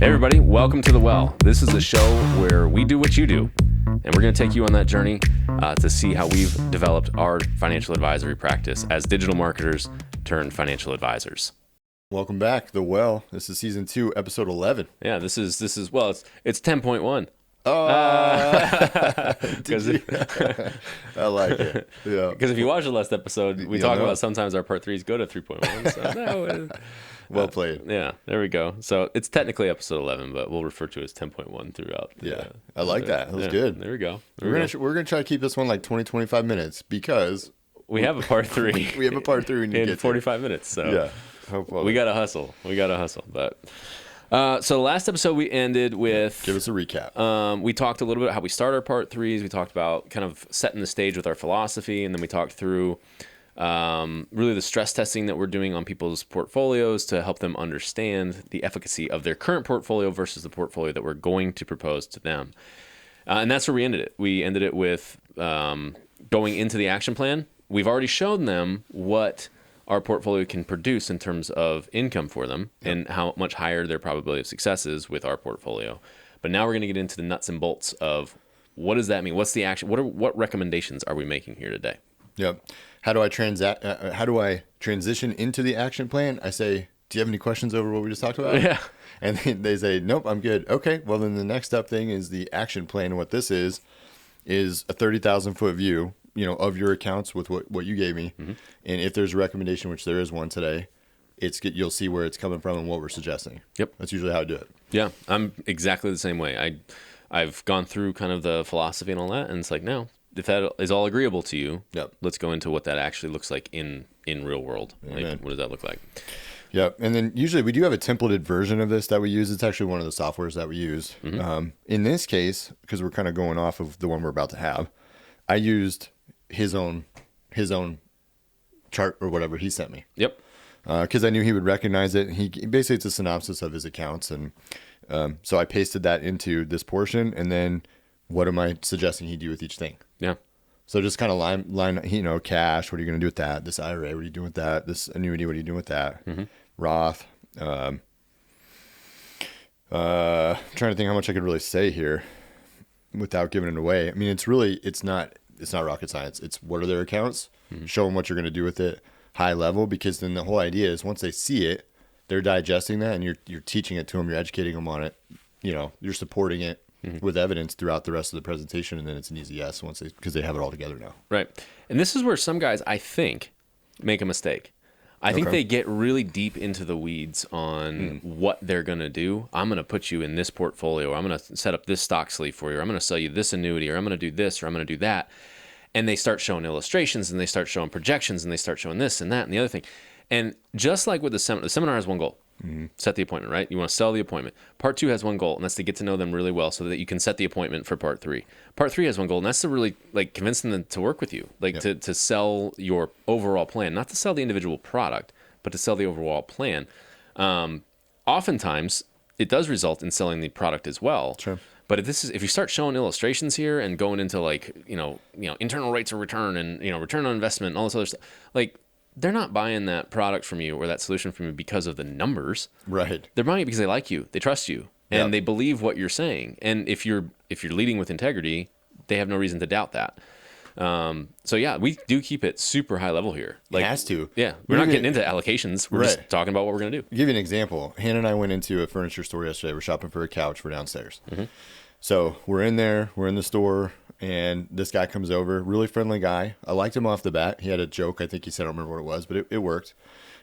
Hey everybody, welcome to The Well. This is a show where we do what you do, and we're going to take you on that journey to see how we've developed our financial advisory practice as digital marketers turned financial advisors. Welcome back, The Well. This is season 2, episode 11. Yeah, this is well, it's 10.1. Oh, I like it. Yeah, Because if you watch the last episode, we talk about sometimes our part 3s go to 3.1. So well played. Yeah, there we go. So it's technically episode 11, but we'll refer to it as 10.1 throughout. I like that. That was good. There we go. We're gonna try to keep this one like 20-25 minutes because we have a part 3. We have a part 3 in 45 minutes. So yeah, we gotta hustle. But so last episode we ended with give us a recap. We talked a little bit about how we start our part 3s. We talked about kind of setting the stage with our philosophy, and then we talked through really the stress testing that we're doing on people's portfolios to help them understand the efficacy of their current portfolio versus the portfolio that we're going to propose to them. And that's where we ended it. We ended it with going into the action plan. We've already shown them what our portfolio can produce in terms of income for them and how much higher their probability of success is with our portfolio. But now we're going to get into the nuts and bolts of what does that mean? What's the action? What recommendations are we making here today? Yep. How do I transition into the action plan? I say, do you have any questions over what we just talked about? Yeah. And they say, nope, I'm good. Okay. Well, then the next up thing is the action plan. And what this is a 30,000 foot view, of your accounts with what you gave me. Mm-hmm. And if there's a recommendation, which there is one today, you'll see where it's coming from and what we're suggesting. Yep. That's usually how I do it. Yeah. I'm exactly the same way. I've gone through kind of the philosophy and all that. And it's like, no, if that is all agreeable to you, let's go into what that actually looks like in real world. Like, what does that look like? Yeah. And then usually we do have a templated version of this that we use. It's actually one of the softwares that we use. Mm-hmm. In this case, because we're kind of going off of the one we're about to have, I used his own chart or whatever he sent me. Yep. Because I knew he would recognize it. He basically, it's a synopsis of his accounts. And so I pasted that into this portion. And then what am I suggesting he do with each thing? Yeah. So just kind of line, cash, what are you going to do with that? This IRA, what are you doing with that? This annuity, what are you doing with that? Mm-hmm. Roth. Trying to think how much I could really say here without giving it away. I mean, it's not rocket science. It's what are their accounts? Mm-hmm. Show them what you're going to do with it, high level, because then the whole idea is once they see it, they're digesting that, and you're teaching it to them, you're educating them on it. You're supporting it. Mm-hmm. With evidence throughout the rest of the presentation, and then it's an easy yes because they have it all together now. Right. And this is where some guys, I think, make a mistake. I think they get really deep into the weeds on what they're going to do. I'm going to put you in this portfolio, or I'm going to set up this stock sleeve for you, or I'm going to sell you this annuity, or I'm going to do this, or I'm going to do that. And they start showing illustrations, and they start showing projections, and they start showing this and that and the other thing. And just like with the seminar has one goal. Mm-hmm. Set the appointment, right? You want to sell the appointment. Part 2 has one goal, and that's to get to know them really well so that you can set the appointment for part 3. Part 3 has one goal, and that's to really convince them to work with you, to sell your overall plan, not to sell the individual product, but to sell the overall plan. Oftentimes, it does result in selling the product as well. Sure. But if you start showing illustrations here and going into internal rates of return and return on investment and all this other stuff, they're not buying that product from you or that solution from you because of the numbers. Right. They're buying it because they like you, they trust you, and they believe what you're saying. And if you're leading with integrity, they have no reason to doubt that. So yeah, we do keep it super high level here. It has to. Yeah. We're not getting into allocations. We're just talking about what we're going to do. I'll give you an example. Hannah and I went into a furniture store yesterday. We're shopping for a couch for downstairs. Mm-hmm. So we're in there, we're in the store, and this guy comes over, really friendly guy. I liked him off the bat. He had a joke. I think he said, I don't remember what it was, but it worked.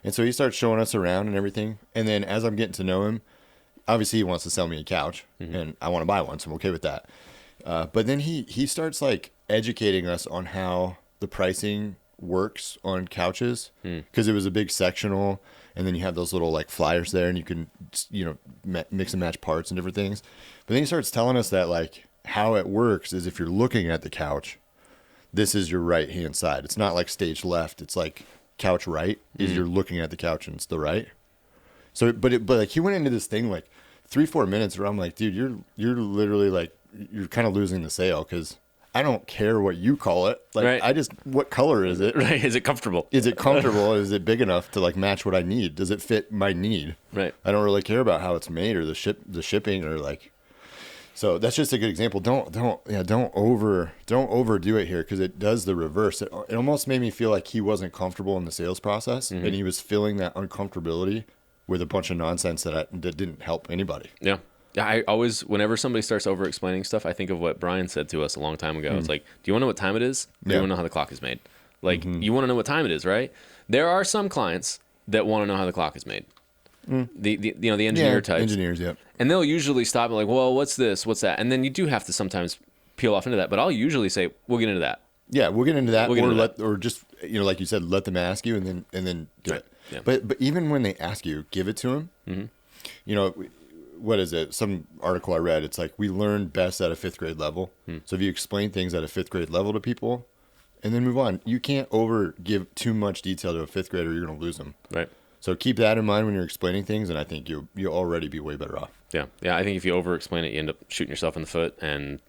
And so he starts showing us around and everything. And then as I'm getting to know him, obviously he wants to sell me a couch, and I want to buy one, so I'm okay with that. But then he starts educating us on how the pricing works on couches, because it was a big sectional, and then you have those little flyers there, and you can mix and match parts and different things. But then he starts telling us that how it works is if you're looking at the couch, this is your right hand side. It's not stage left. It's couch right is you're looking at the couch and it's the right. So but he went into this thing 3-4 minutes where I'm like, dude, you're literally you're kind of losing the sale, because I don't care what you call it. Like, Right. what color is it? Right. Is it comfortable? Is it comfortable? Is it big enough to like match what I need? Does it fit my need? Right. I don't really care about how it's made or the shipping or like. So that's just a good example. Don't overdo it here, because it does the reverse. It almost made me feel like he wasn't comfortable in the sales process, and he was feeling that uncomfortability with a bunch of nonsense that didn't help anybody. Yeah. I always, whenever somebody starts over explaining stuff, I think of what Brian said to us a long time ago. It's like, do you want to know what time it is? Or do you want to know how the clock is made? Like, you want to know what time it is, right? There are some clients that want to know how the clock is made. The engineer types. Engineers, yeah. And they'll usually stop and like, well, what's this? What's that? And then you do have to sometimes peel off into that. But I'll usually say, we'll get into that. Yeah, we'll get into that. Or just, like you said, let them ask you and then do it. Yeah. But even when they ask you, give it to them. What is it? Some article I read, it's like, we learn best at a 5th grade level. So if you explain things at a 5th grade level to people and then move on, you can't give too much detail to a 5th grader, you're going to lose them. Right. So keep that in mind when you're explaining things, and I think you'll already be way better off. Yeah. I think if you over explain it, you end up shooting yourself in the foot. And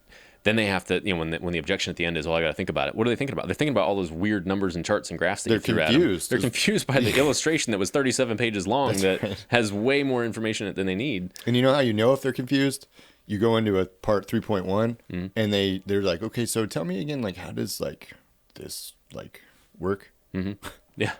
then they have to, when the objection at the end is, well, I got to think about it. What are they thinking about? They're thinking about all those weird numbers and charts and graphs that you threw at them. They're confused by the illustration that was 37 pages long that has way more information in it than they need. And you know how you know if they're confused? You go into a part 3.1 and they're like, okay, so tell me again, like, how does like this like work? Yeah.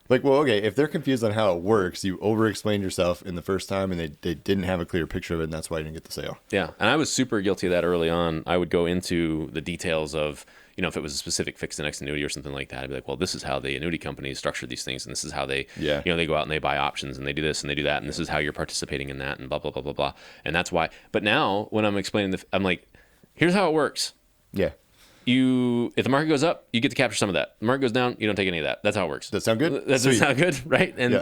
Like, well, okay, if they're confused on how it works, you over-explained yourself in the first time, and they didn't have a clear picture of it, and that's why you didn't get the sale. Yeah, and I was super guilty of that early on. I would go into the details of, if it was a specific fixed index annuity or something like that, I'd be like, well, this is how the annuity companies structure these things, and this is how they, they go out and they buy options, and they do this and they do that, and this is how you're participating in that, and blah, blah, blah, blah, blah. And that's why. But now, when I'm explaining, I'm like, here's how it works. Yeah. If the market goes up, you get to capture some of that. The market goes down, you don't take any of that. That's how it works. Does that sound good? That sound good, right? And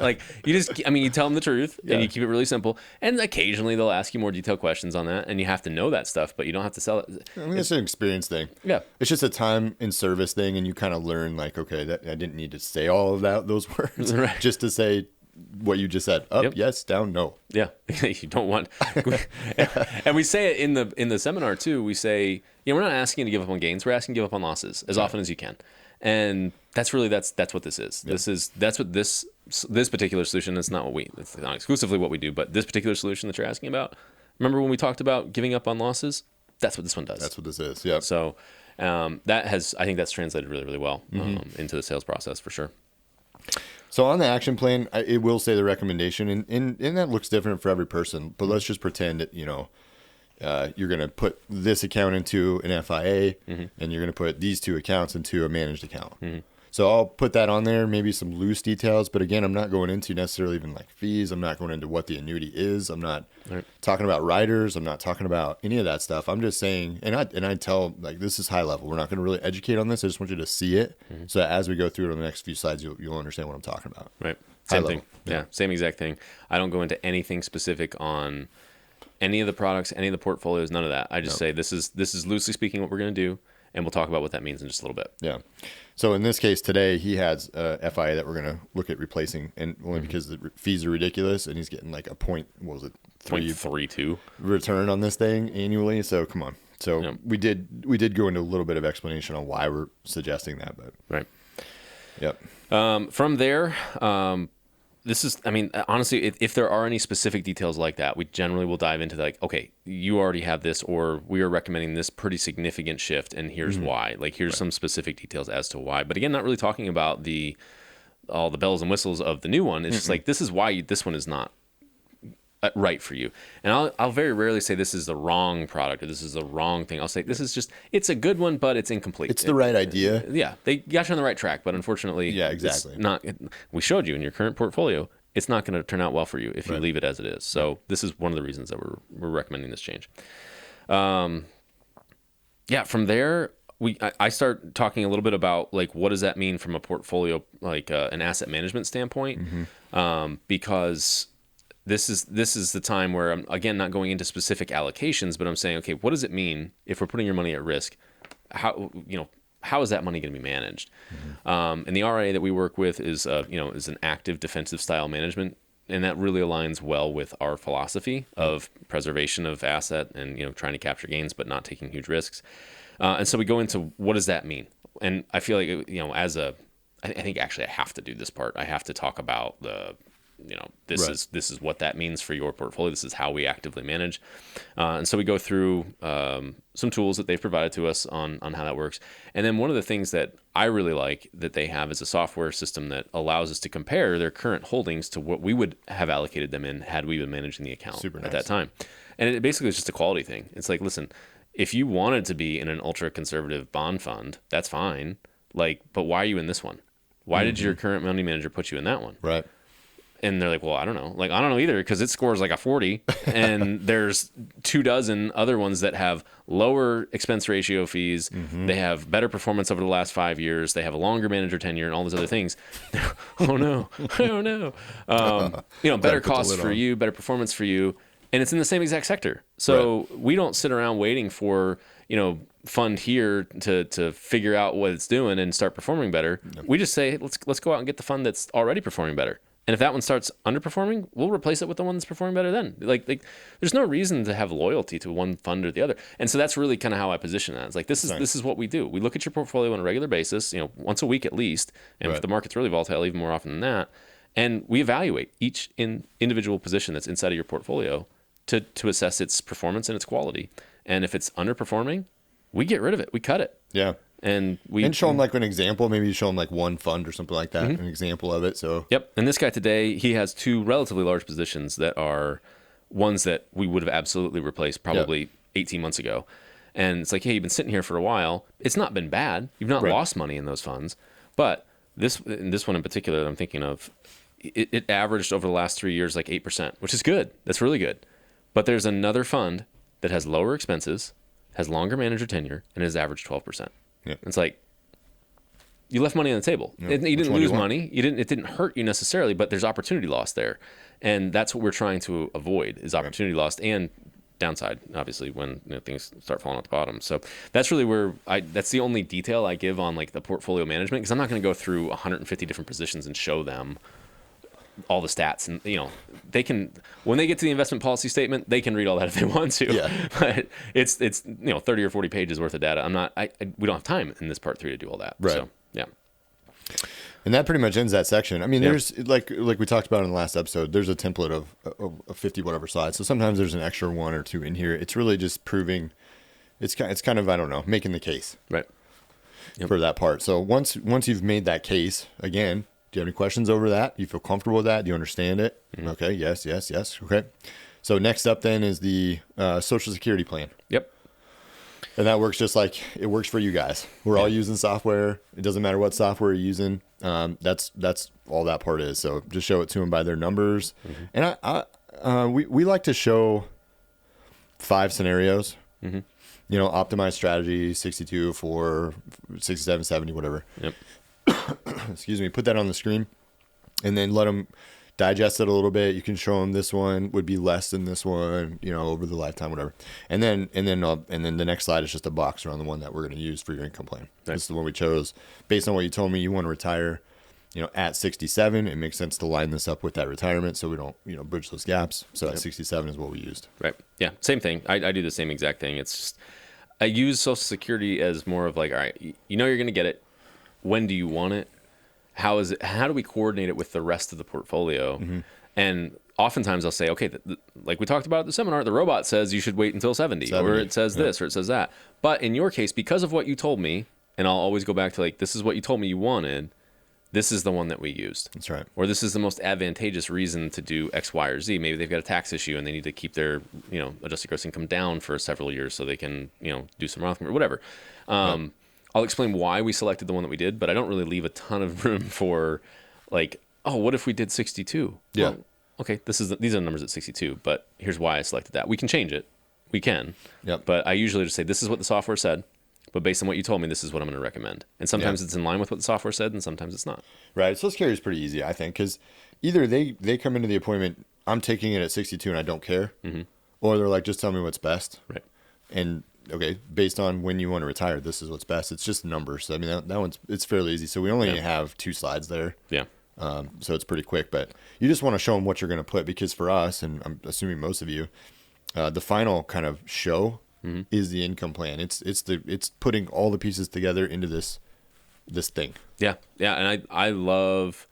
you tell them the truth and you keep it really simple. And occasionally they'll ask you more detailed questions on that, and you have to know that stuff, but you don't have to sell it. I mean, it's an experience thing. Yeah, it's just a time and service thing, and you kind of learn like, okay, that I didn't need to say all of those words, right. Just to say what you just said. Up, yes, down, no. Yeah, you don't want. And we say it in the seminar too. We say, we're not asking you to give up on gains. We're asking you to give up on losses as often as you can. And that's what this is. Yeah. That's what this particular solution. It's not exclusively what we do, but this particular solution that you're asking about. Remember when we talked about giving up on losses? That's what this one does. That's what this is. Yeah. So I think that's translated really, really well into the sales process for sure. So on the action plan, it will say the recommendation, and that looks different for every person. But let's just pretend that you're going to put this account into an FIA, and you're going to put these 2 accounts into a managed account. So I'll put that on there, maybe some loose details. But again, I'm not going into necessarily even like fees. I'm not going into what the annuity is. I'm not talking about riders. I'm not talking about any of that stuff. I'm just saying, and I tell, like, this is high level. We're not going to really educate on this. I just want you to see it, so that as we go through it on the next few slides, you'll understand what I'm talking about. Right. Same thing. Yeah. Same exact thing. I don't go into anything specific on any of the products, any of the portfolios, none of that. I just say this is loosely speaking what we're going to do, and we'll talk about what that means in just a little bit. Yeah. So in this case today, he has a FIA that we're going to look at replacing, and only because the fees are ridiculous, and he's getting like a 0.32 return on this thing annually. So come on. So we did go into a little bit of explanation on why we're suggesting that, but right. Yep. From there, this is, honestly, if there are any specific details like that, we generally will dive into like, okay, you already have this, or we are recommending this pretty significant shift, and here's why. Like, here's some specific details as to why. But again, not really talking about all the bells and whistles of the new one. It's just like, this is why this one is not right for you. And I'll very rarely say this is the wrong product or this is the wrong thing. I'll say this is just, it's a good one, but it's incomplete. It's the right idea. Yeah, they got you on the right track, but unfortunately, exactly. We showed you in your current portfolio, it's not going to turn out well for you if you leave it as it is. So this is one of the reasons that we're recommending this change. From there, I start talking a little bit about like, what does that mean from a portfolio, like an asset management standpoint? Because this is the time where I'm, again, not going into specific allocations, but I'm saying, okay, what does it mean if we're putting your money at risk? How is that money going to be managed? And the RIA that we work with is an active defensive style management, and that really aligns well with our philosophy of preservation of asset and trying to capture gains but not taking huge risks. And so we go into what does that mean? And I feel like, I think actually I have to do this part. I have to talk about this is what that means for your portfolio. This is how we actively manage. And so we go through some tools that they've provided to us on how that works. And then one of the things that I really like that they have is a software system that allows us to compare their current holdings to what we would have allocated them in had we been managing the account at that time. And it basically is just a quality thing. It's like, listen, if you wanted to be in an ultra conservative bond fund, that's fine. But why are you in this one? Why did your current money manager put you in that one? Right. And they're like, well, I don't know. I don't know either, because it scores like a 40 and there's 24 other ones that have lower expense ratio fees. They have better performance over the last 5 years. They have a longer manager tenure and all those other things. Oh no. Oh no. Better costs for you, better performance for you. And it's in the same exact sector. So we don't sit around waiting for, fund here to figure out what it's doing and start performing better. No. We just say, let's go out and get the fund that's already performing better. And if that one starts underperforming, we'll replace it with the one that's performing better then. There's no reason to have loyalty to one fund or the other. And so that's really kind of how I position that. It's like, this is what we do. We look at your portfolio on a regular basis, once a week at least. And if the market's really volatile, even more often than that. And we evaluate each individual position that's inside of your portfolio to assess its performance and its quality. And if it's underperforming, we get rid of it. We cut it. Yeah. And show them an example. Maybe you show them one fund or something like that, an example of it. So yep. And this guy today, he has 2 relatively large positions that are ones that we would have absolutely replaced probably 18 months ago. And it's like, hey, you've been sitting here for a while. It's not been bad. You've not lost money in those funds. But this one in particular that I'm thinking of, it averaged over the last 3 years like 8%, which is good. That's really good. But there's another fund that has lower expenses, has longer manager tenure, and has averaged 12%. Yeah. It's like, you left money on the table. Yeah. You didn't lose money. It didn't hurt you necessarily, but there's opportunity lost there. And that's what we're trying to avoid, is opportunity lost and downside, obviously, when things start falling at the bottom. So that's really where that's the only detail I give on the portfolio management, because I'm not going to go through 150 different positions and show them all the stats. And they can, when they get to the investment policy statement, they can read all that if they want to. Yeah. But it's 30 or 40 pages worth of data. We don't have time in this part 3 to do all that. Right. So yeah. And that pretty much ends that section. I mean, there's like we talked about in the last episode, there's a template of 50 whatever slides. So sometimes there's an extra 1 or 2 in here. It's really just proving, it's kind of I don't know, making the case for that part. So once you've made that case, again, do you have any questions over that? Do you feel comfortable with that? Do you understand it? Mm-hmm. Okay. Yes. Okay. So next up then is the Social Security plan. Yep. And that works just like it works for you guys. We're all using software. It doesn't matter what software you're using. That's all that part is. So just show it to them by their numbers. Mm-hmm. And we like to show 5 scenarios. Mm-hmm. Optimized strategy, 62, 4, 67, 70, whatever. Yep. Excuse me. Put that on the screen, and then let them digest it a little bit. You can show them this one would be less than this one, over the lifetime, whatever. And then the next slide is just a box around the one that we're going to use for your income plan. Nice. This is the one we chose based on what you told me. You want to retire, at 67. It makes sense to line this up with that retirement, so we don't, bridge those gaps. So at 67 is what we used. Right. Yeah. Same thing. I do the same exact thing. It's just, I use Social Security as more of like, all right, you're going to get it. When do you want it? How is it? How do we coordinate it with the rest of the portfolio? Mm-hmm. And oftentimes I'll say, okay, like we talked about at the seminar, the robot says you should wait until 70 or it says this or it says that. But in your case, because of what you told me, and I'll always go back to this is what you told me you wanted, this is the one that we used. That's right. Or this is the most advantageous reason to do X, Y, or Z. Maybe they've got a tax issue and they need to keep their, adjusted gross income down for several years so they can, do some Roth or whatever. I'll explain why we selected the one that we did, but I don't really leave a ton of room for what if we did 62? Yeah. Well, okay, these are the numbers at 62, but here's why I selected that. We can change it. We can. Yep. But I usually just say, this is what the software said, but based on what you told me, this is what I'm going to recommend. And sometimes it's in line with what the software said, and sometimes it's not. Right. Social Security is pretty easy, I think, because either they come into the appointment, I'm taking it at 62 and I don't care, or they're like, just tell me what's best. Right. And okay, based on when you want to retire, this is what's best. It's just numbers. I mean, that one's, it's fairly easy. So we only have 2 slides there. Yeah. So it's pretty quick, but you just want to show them what you're going to put, because for us, and I'm assuming most of you, the final kind of show is the income plan. It's putting all the pieces together into this thing. Yeah. And I love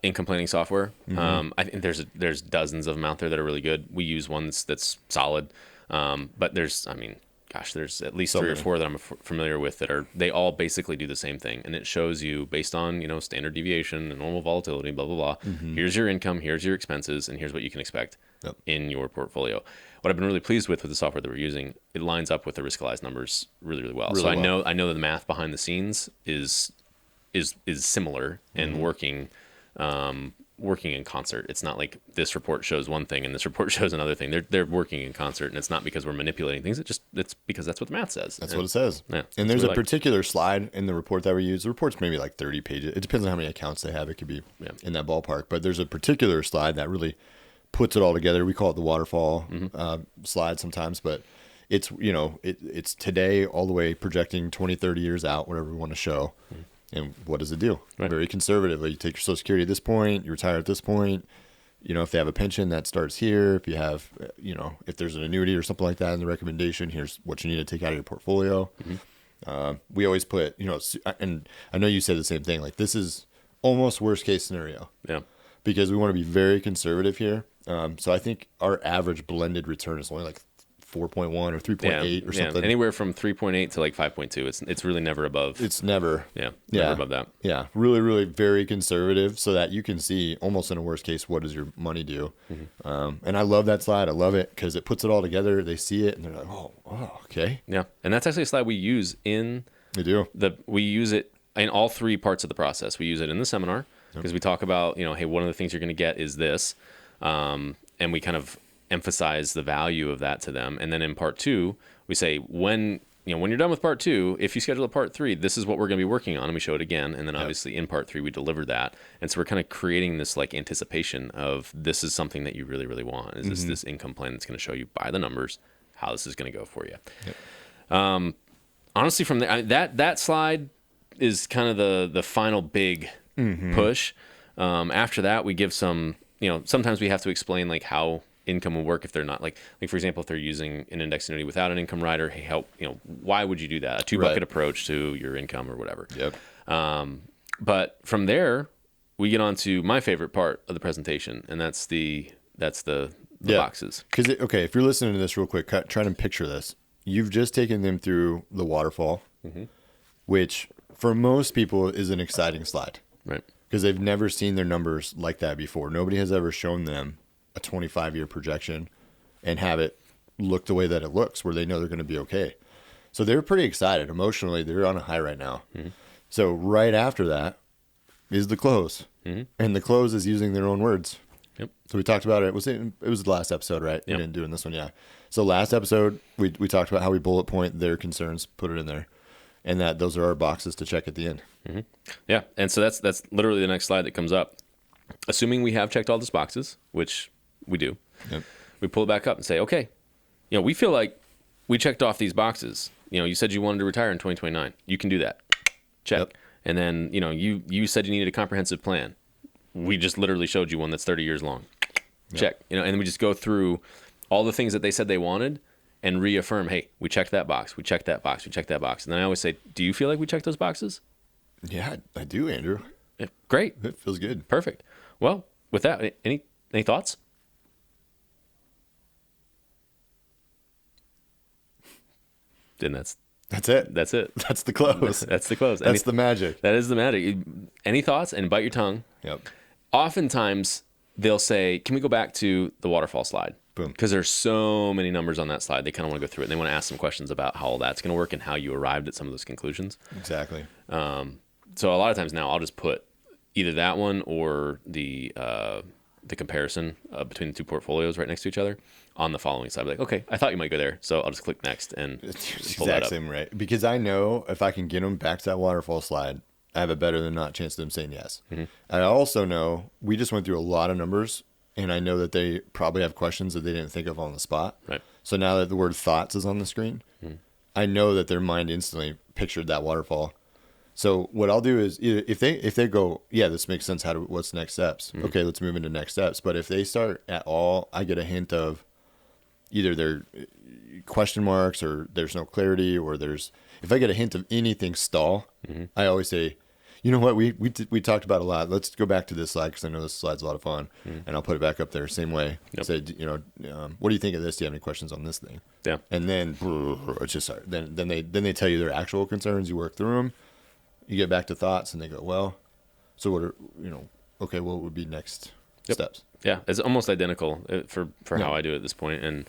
income planning software. I think there's dozens of them out there that are really good. We use one that's solid. But there's at least three or four that I'm familiar with they all basically do the same thing. And it shows you based on, standard deviation and normal volatility, blah, blah, blah. Here's your income, here's your expenses, and here's what you can expect in your portfolio. What I've been really pleased with the software that we're using, it lines up with the risk-realized numbers really, really well. I know that the math behind the scenes is similar and working in concert. It's not like this report shows one thing and this report shows another thing. They're working in concert, and it's not because we're manipulating things. It's because that's what the math says. That's what it says. Yeah, and there's a particular slide in the report that we use. The report's maybe like 30 pages. It depends on how many accounts they have. It could be in that ballpark. But there's a particular slide that really puts it all together. We call it the waterfall slide sometimes, but it's it's today all the way projecting 20, 30 years out, whatever we want to show. And what does it do? Right. Very conservatively. You take your Social Security at this point, you retire at this point. If they have a pension, that starts here. If you have, if there's an annuity or something like that in the recommendation, here's what you need to take out of your portfolio. We always put, and I know you said the same thing, like this is almost worst case scenario. Yeah. Because we want to be very conservative here. So I think our average blended return is only like 4.1 or 3.8 or something. Anywhere from 3.8 to like 5.2. It's really never above. It's never. Never above that. Yeah. Really, really very conservative so that you can see almost in a worst case, what does your money do? And I love that slide. I love it because it puts it all together. They see it and they're like, oh, okay. Yeah. And that's actually a slide we use we use it in all three parts of the process. We use it in the seminar because we talk about, hey, one of the things you're going to get is this. And we kind of emphasize the value of that to them. And then in part 2, we say, when you're done with part 2, if you schedule a part 3, this is what we're going to be working on. And we show it again. And then obviously in part 3, we deliver that. And so we're kind of creating this like anticipation of this is something that you really, really want. Is this income plan that's going to show you by the numbers how this is going to go for you. Honestly, from there, that slide is kind of the final big push. After that, we give some, sometimes we have to explain like how income will work if they're not like for example, if they're using an index annuity without an income rider, hey, why would you do that? A 2-bucket approach to your income or whatever. But from there, we get on to my favorite part of the presentation, and that's the boxes. Because if you're listening to this real quick, try to picture this. You've just taken them through the waterfall, which for most people is an exciting slide, right? Because they've never seen their numbers like that before. Nobody has ever shown them a 25-year projection and have it look the way that it looks, where they know they're going to be okay. So they're pretty excited. Emotionally, they're on a high right now. So right after that is the close. And the close is using their own words. So we talked about it. It was the last episode, right? We didn't do it in this one, So last episode, we talked about how we bullet point their concerns, put it in there, and that those are our boxes to check at the end. Yeah, and so that's literally the next slide that comes up. Assuming we have checked all those boxes, which we do, we pull it back up and say, okay, we feel like we checked off these boxes. You said you wanted to retire in 2029. You can do that. Check. And then, you said you needed a comprehensive plan. We just literally showed you one that's 30 years long. Check. And then we just go through all the things that they said they wanted and reaffirm, hey, we checked that box. We checked that box. We checked that box. And then I always say, do you feel like we checked those boxes? Yeah, I do, Andrew. Yeah, great. It feels good. Perfect. Well, with that, any thoughts? Then that's it. That's it. That's the close. That's the close. That's the magic. That is the magic. Any thoughts? And bite your tongue. Oftentimes, they'll say, can we go back to the waterfall slide? Boom. Because there's so many numbers on that slide. They kind of want to go through it. And they want to ask some questions about how all that's going to work and how you arrived at some of those conclusions. Exactly. So a lot of times now, I'll just put either that one or the comparison between the two portfolios right next to each other on the following slide. I'll be like, okay, I thought you might go there, so I'll just click next and pull that up. Same, right? Because I know if I can get them back to that waterfall slide, I have a better than not chance of them saying yes. I also know we just went through a lot of numbers, and I know that they probably have questions that they didn't think of on the spot. Right. So now that the word thoughts is on the screen, I know that their mind instantly pictured that waterfall. So what I'll do is if they go, yeah, this makes sense. What's next steps? Okay, let's move into next steps. But if they start at all, I get a hint of either they're question marks or there's no clarity or if I get a hint of anything stall, I always say, you know what, we talked about a lot. Let's go back to this slide because I know this slide's a lot of fun, and I'll put it back up there same way. Yep. Say, what do you think of this? Do you have any questions on this thing? Yeah. And then it's just then they tell you their actual concerns. You work through them. You get back to thoughts, and they go, well, so what are okay, what would be next steps? Yeah, it's almost identical for how I do it at this point, and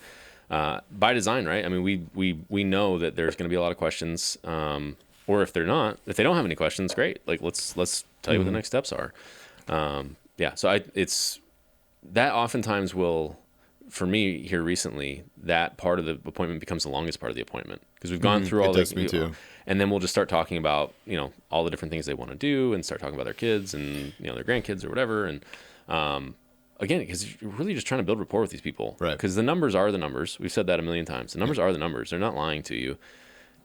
by design, right? I mean, we know that there's going to be a lot of questions, or if they don't have any questions, great. Like let's tell you what the next steps are. So it's that oftentimes will, for me here recently, that part of the appointment becomes the longest part of the appointment because we've gone through all the, and then we'll just start talking about all the different things they want to do and start talking about their kids and their grandkids or whatever, and again, because you're really just trying to build rapport with these people, right? Because the numbers are the numbers. We've said that a million times. The numbers are the numbers. They're not lying to you.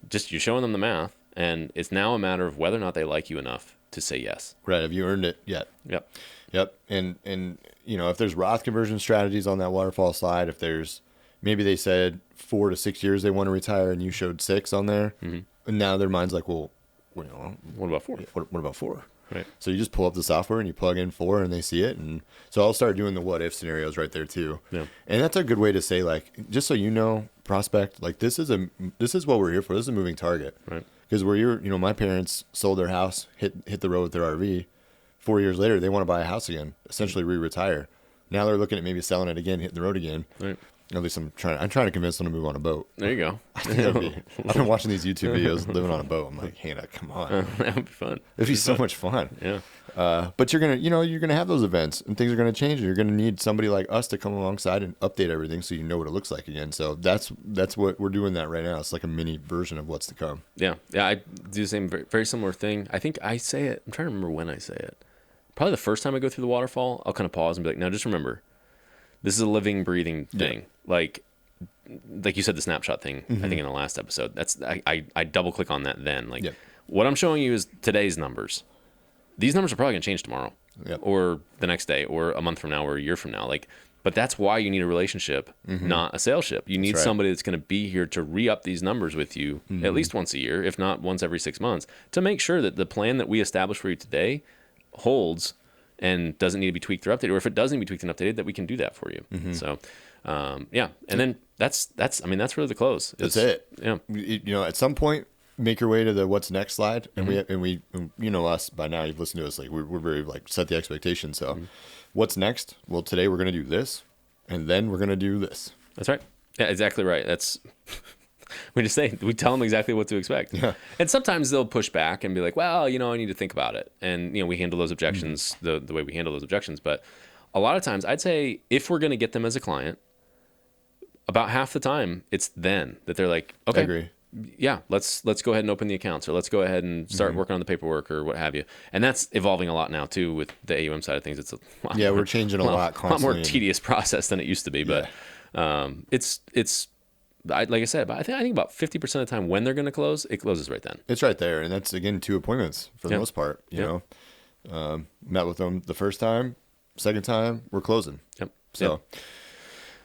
Just you're showing them the math, and it's now a matter of whether or not they like you enough to say yes. Right? Have you earned it yet? Yep. And if there's Roth conversion strategies on that waterfall slide, if there's maybe they said 4 to 6 years they want to retire, and you showed 6 on there, and now their mind's like, well, what about 4? What about 4? Right. So you just pull up the software and you plug in 4 and they see it. And so I'll start doing the what if scenarios right there too. Yeah. And that's a good way to say, like, just so prospect, like this is what we're here for. This is a moving target. Right. Because my parents sold their house, hit the road with their RV. 4 years later, they want to buy a house again, essentially re-retire. Now they're looking at maybe selling it again, hitting the road again. Right. At least I'm trying to convince them to move on a boat. There you go. I've been watching these YouTube videos living on a boat. I'm like, Hannah, come on. That would be fun. It'd be so much fun. Yeah. But you're gonna have those events and things are gonna change, and you're gonna need somebody like us to come alongside and update everything so you know what it looks like again. So that's what we're doing that right now. It's like a mini version of what's to come. Yeah. I do the same, very, very similar thing. I think I say it. I'm trying to remember when I say it. Probably the first time I go through the waterfall, I'll kind of pause and be like, now just remember, this is a living, breathing thing. Yeah. Like you said, the snapshot thing, I think in the last episode, I double click on that then. Like what I'm showing you is today's numbers. These numbers are probably going to change tomorrow or the next day or a month from now or a year from now. But that's why you need a relationship, not a sales ship. You need somebody that's going to be here to re-up these numbers with you at least once a year, if not once every 6 months, to make sure that the plan that we established for you today holds and doesn't need to be tweaked or updated, or if it does need to be tweaked and updated, that we can do that for you. So, and then that's really the close. That's it. Yeah. At some point, make your way to the what's next slide, and we us by now. You've listened to us. Like we're very set the expectation. So, what's next? Well, today we're gonna do this, and then we're gonna do this. That's right. Yeah, exactly right. That's. We tell them exactly what to expect. Yeah. And sometimes they'll push back and be like, well, I need to think about it. And, we handle those objections the way we handle those objections. But a lot of times I'd say if we're going to get them as a client, about half the time it's then that they're like, okay, I agree. Yeah, let's go ahead and open the accounts, or let's go ahead and start working on the paperwork or what have you. And that's evolving a lot now too with the AUM side of things. It's we're changing a lot constantly. A lot more tedious process than it used to be. But like I said, I think about 50% of the time when they're going to close, it closes right then. It's right there, and that's again 2 appointments for the most part. Met with them the first time, second time we're closing. Yep. So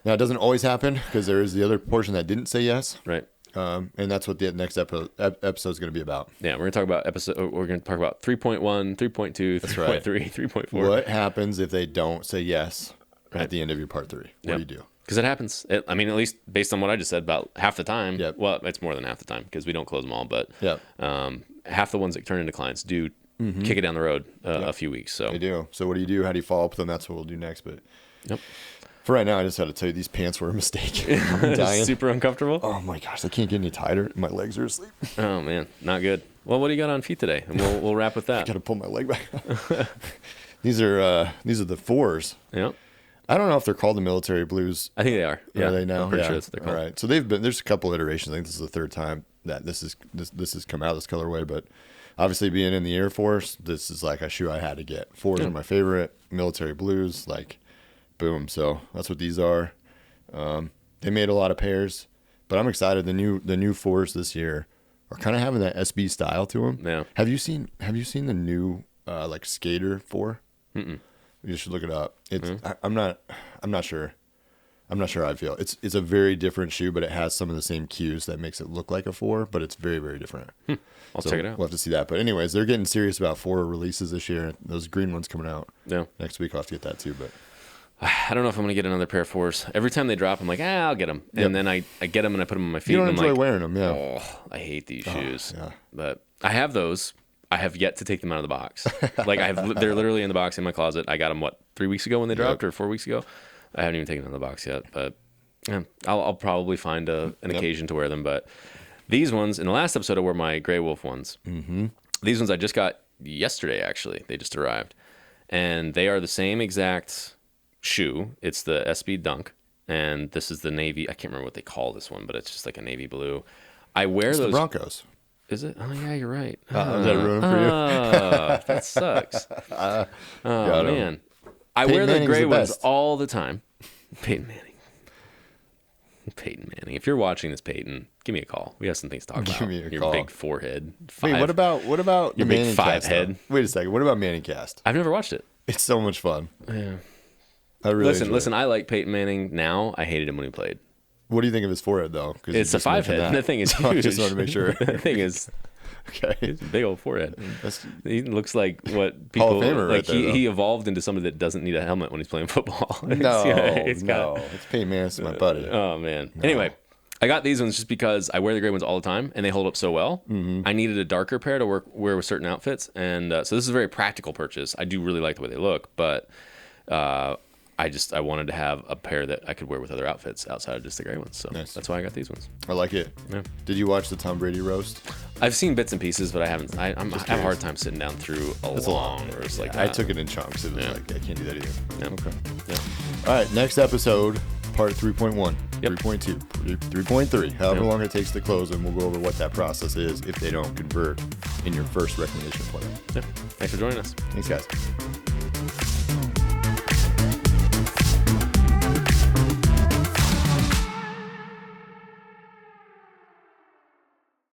now it doesn't always happen because there is the other portion that didn't say yes. Right. And that's what the next episode is going to be about. Yeah, we're going to talk about 3.1, 3.2, 3.3, 3.4. What happens if they don't say yes at the end of your part 3? What do you do? Because it happens. At least based on what I just said, about half the time. Yep. Well, it's more than half the time because we don't close them all. But half the ones that turn into clients do kick it down the road a few weeks. So they do. So what do you do? How do you follow up with them? That's what we'll do next. But for right now, I just had to tell you these pants were a mistake. I'm dying. Super uncomfortable. Oh my gosh, I can't get any tighter. My legs are asleep. Oh man, not good. Well, what do you got on feet today? And we'll wrap with that. I got to pull my leg back up. These are the 4s. Yeah. I don't know if they're called the military blues. I think they are. Yeah. Are they now? I'm pretty sure that's what they're called. All right. So there's a couple iterations. I think this is the 3rd time that this has come out, this colorway. But obviously being in the Air Force, this is like a shoe I had to get. 4s are my favorite. Military blues, like boom. So that's what these are. They made a lot of pairs, but I'm excited. The new 4s this year are kind of having that SB style to them. Yeah. Have you seen the new skater 4? Mm-mm. You should look it up. It's I'm not sure. I'm not sure how I feel. It's a very different shoe, but it has some of the same cues that makes it look like a 4, but it's very, very different. I'll check it out. We'll have to see that. But anyways, they're getting serious about 4 releases this year. Those green ones coming out. Yeah. Next week I'll have to get that too. But I don't know if I'm going to get another pair of 4s. Every time they drop, I'm like, I'll get them. And then I get them and I put them on my feet. You don't and enjoy I'm like, wearing them, yeah. Oh, I hate these shoes. Yeah. But I have those. I have yet to take them out of the box. Like they're literally in the box in my closet. I got them 3 weeks ago when they dropped, or 4 weeks ago. I haven't even taken them out of the box yet, but yeah, I'll probably find an occasion to wear them. But these ones, in the last episode, I wore my Grey Wolf ones. Mm-hmm. These ones I just got yesterday. Actually, they just arrived, and they are the same exact shoe. It's the SB Dunk, and this is the navy. I can't remember what they call this one, but it's just like a navy blue. I wear it's those. The Broncos. Is it? Oh, yeah, you're right. Is that ruined for you? That sucks. Oh, man. I wear the gray ones all the time. Peyton Manning. If you're watching this, Peyton, give me a call. We have some things to talk about. Give me a your call. Big forehead. Wait, what about your the big 5 head? Wait a second. What about Manning Cast? I've never watched it. It's so much fun. Yeah. I really listen. I like Peyton Manning now. I hated him when he played. What do you think of his forehead, though? It's a 5 head. The thing is huge. I just want to make sure. The thing is, okay, it's a big old forehead. That's, he looks like what people Hall of Famer like. Right there, he evolved into somebody that doesn't need a helmet when he's playing football. It's Peyton Manning's my buddy. Oh man. No. Anyway, I got these ones just because I wear the gray ones all the time and they hold up so well. Mm-hmm. I needed a darker pair to wear with certain outfits, and so this is a very practical purchase. I do really like the way they look, but I wanted to have a pair that I could wear with other outfits outside of just the gray ones. So That's why I got these ones. I like it. Yeah. Did you watch the Tom Brady roast? I've seen bits and pieces, but I haven't. I have a hard time sitting down through a long roast like that. I took it in chunks. It was like, I can't do that either. Yeah. Okay. Yeah. All right, next episode, part 3.1, 3.2, 3.3, however long it takes to close, and we'll go over what that process is if they don't convert in your first recommendation appointment. Yeah. Thanks for joining us. Thanks, guys.